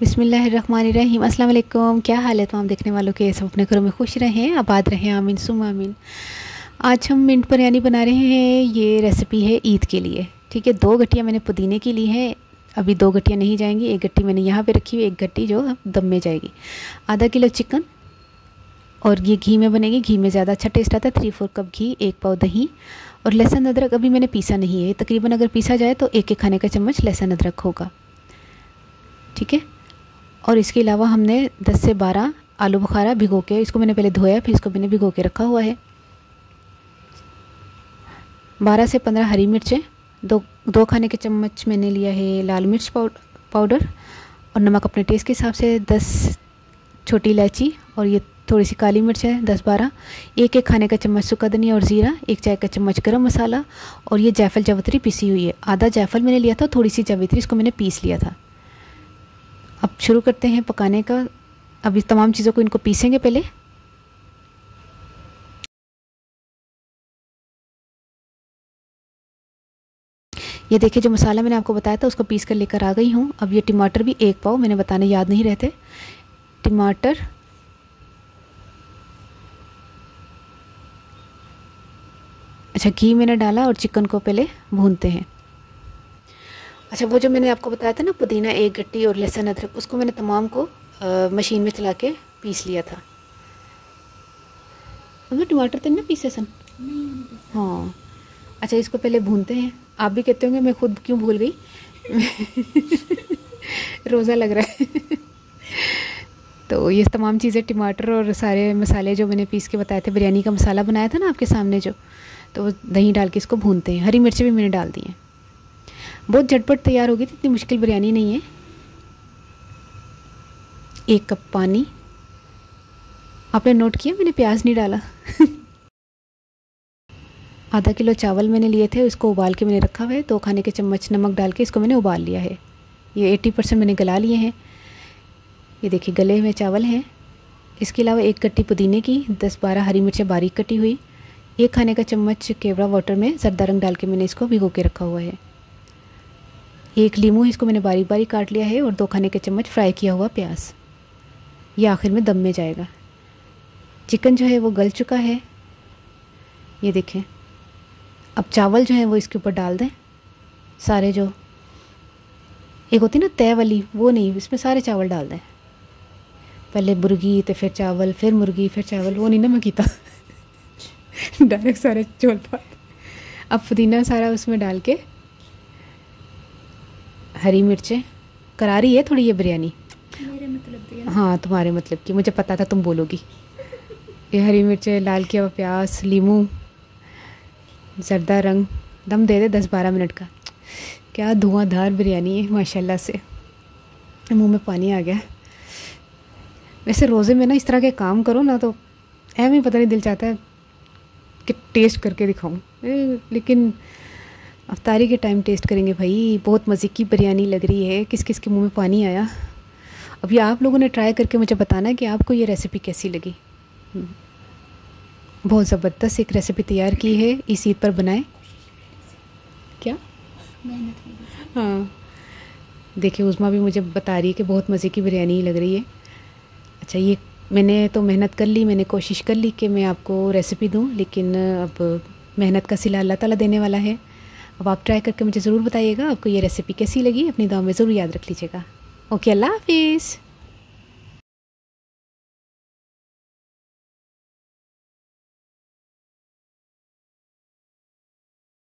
बिस्मिल्लाहिर्रहमानिर्रहीम। अस्सलाम वालेकुम। क्या हाल है तमाम देखने वालों के? सब अपने घरों में खुश रहें, आबाद रहें, आमीन सुम आमीन। आज हम मिंट बिरयानी बना रहे हैं। ये रेसिपी है ईद के लिए। ठीक है, 2 गट्टियाँ मैंने पुदीने की ली है। अभी 2 गट्टियाँ नहीं जाएंगी, 1 गट्टी मैंने यहाँ पे रखी हुई, 1 गट्टी जो दम में जाएगी। आधा किलो चिकन, और ये घी में बनेगी। घी में ज़्यादा अच्छा टेस्ट आता है। 3/4 कप घी, 1 पाव दही, और लहसुन अदरक अभी मैंने पीसा नहीं है। तकरीबन अगर पीसा जाए तो 1-1 खाने का चम्मच लहसुन अदरक होगा। ठीक है, और इसके अलावा हमने 10 से 12 आलू बुखारा भिगो के, इसको मैंने पहले धोया, फिर इसको मैंने भिगो के रखा हुआ है। 12 से 15 हरी मिर्चें, 2 खाने के चम्मच मैंने लिया है लाल मिर्च पाउडर, और नमक अपने टेस्ट के हिसाब से। 10 छोटी इलायची, और ये थोड़ी सी काली मिर्च है 10-12। 1-1 खाने का चम्मच सूखा धनिया और ज़ीरा, 1 चाय का चम्मच गरम मसाला, और ये जायफल जावित्री पिसी हुई है। आधा जायफल मैंने लिया था, थोड़ी सी जावित्री, इसको मैंने पीस लिया था। अब शुरू करते हैं पकाने का। अब इस तमाम चीज़ों को इनको पीसेंगे पहले। ये देखिए, जो मसाला मैंने आपको बताया था उसको पीस कर लेकर आ गई हूँ। अब ये टमाटर भी 1 पाव, मैंने बताने याद नहीं रहते। टमाटर, अच्छा घी मैंने डाला, और चिकन को पहले भूनते हैं। अच्छा, वो जो मैंने आपको बताया था ना, पुदीना 1 गट्टी और लहसुन अदरक, उसको मैंने तमाम को मशीन में चला के पीस लिया था। तो टमाटर तो नहीं पीसे सन? हाँ। अच्छा, इसको पहले भूनते हैं। आप भी कहते होंगे मैं खुद क्यों भूल गई। रोज़ा लग रहा है। तो ये तमाम चीज़ें, टमाटर और सारे मसाले जो मैंने पीस के बताए थे, बिरयानी का मसाला बनाया था ना आपके सामने जो, तो वो दही डाल के इसको भूनते हैं। हरी मिर्चें भी मैंने डाल दी हैं। बहुत झटपट तैयार होगी, इतनी मुश्किल बिरयानी नहीं है। 1 कप पानी। आपने नोट किया मैंने प्याज नहीं डाला। आधा किलो चावल मैंने लिए थे, इसको उबाल के मैंने रखा हुआ है। 2 खाने के चम्मच नमक डाल के इसको मैंने उबाल लिया है। ये 80% मैंने गला लिए हैं। ये देखिए गले हुए चावल हैं। इसके अलावा 1 गट्टी पुदीने की, 10-12 हरी मिर्चें बारीक कटी हुई, 1 खाने का चम्मच केवड़ा वाटर में जर्दा रंग डाल के मैंने इसको भिगो के रखा हुआ है। 1 लीमू, इसको मैंने बारीक बारीक काट लिया है, और 2 खाने के चम्मच फ्राई किया हुआ प्याज। ये आखिर में दम में जाएगा। चिकन जो है वो गल चुका है, ये देखें। अब चावल जो है वो इसके ऊपर डाल दें सारे। जो एक होती ना तय वाली, वो नहीं, इसमें सारे चावल डाल दें। पहले मुर्गी तो फिर चावल, फिर मुर्गी फिर चावल, वो नहीं ना मैं कीता। डायरेक्ट सारे चौल पात। अब पुदीना सारा उसमें डाल के, हरी मिर्चें, करारी है थोड़ी ये बिरयानी, मेरे मतलब की है ना? हाँ तुम्हारे मतलब की, मुझे पता था तुम बोलोगी। ये हरी मिर्चें, लाल किया हुआ प्याज, लीमू, जर्दा रंग। दम दे दे 10-12 मिनट का। क्या धुआंधार बिरयानी है माशाल्लाह से। मुंह में पानी आ गया। वैसे रोज़े में ना इस तरह के काम करो ना तो ऐਵੇਂ ही पता नहीं दिल चाहता है कि टेस्ट करके दिखाऊं, लेकिन अफ्तारी के टाइम टेस्ट करेंगे भाई। बहुत मज़े की बिरयानी लग रही है। किस किस के मुंह में पानी आया। अभी आप लोगों ने ट्राई करके मुझे बताना है कि आपको ये रेसिपी कैसी लगी। बहुत ज़बरदस्त एक रेसिपी तैयार की है, इस ईद पर बनाएं। क्या मेहनत। हाँ, देखिए उज़मा भी मुझे बता रही है कि बहुत मज़े की बिरयानी लग रही है। अच्छा, ये मैंने तो मेहनत कर ली, मैंने कोशिश कर ली कि मैं आपको रेसिपी दूं, लेकिन अब मेहनत का सिला अल्लाह ताला देने वाला है। अब आप ट्राई करके मुझे ज़रूर बताइएगा आपको ये रेसिपी कैसी लगी। अपनी दुआ में ज़रूर याद रख लीजिएगा। ओके, अल्लाह हाफिज़।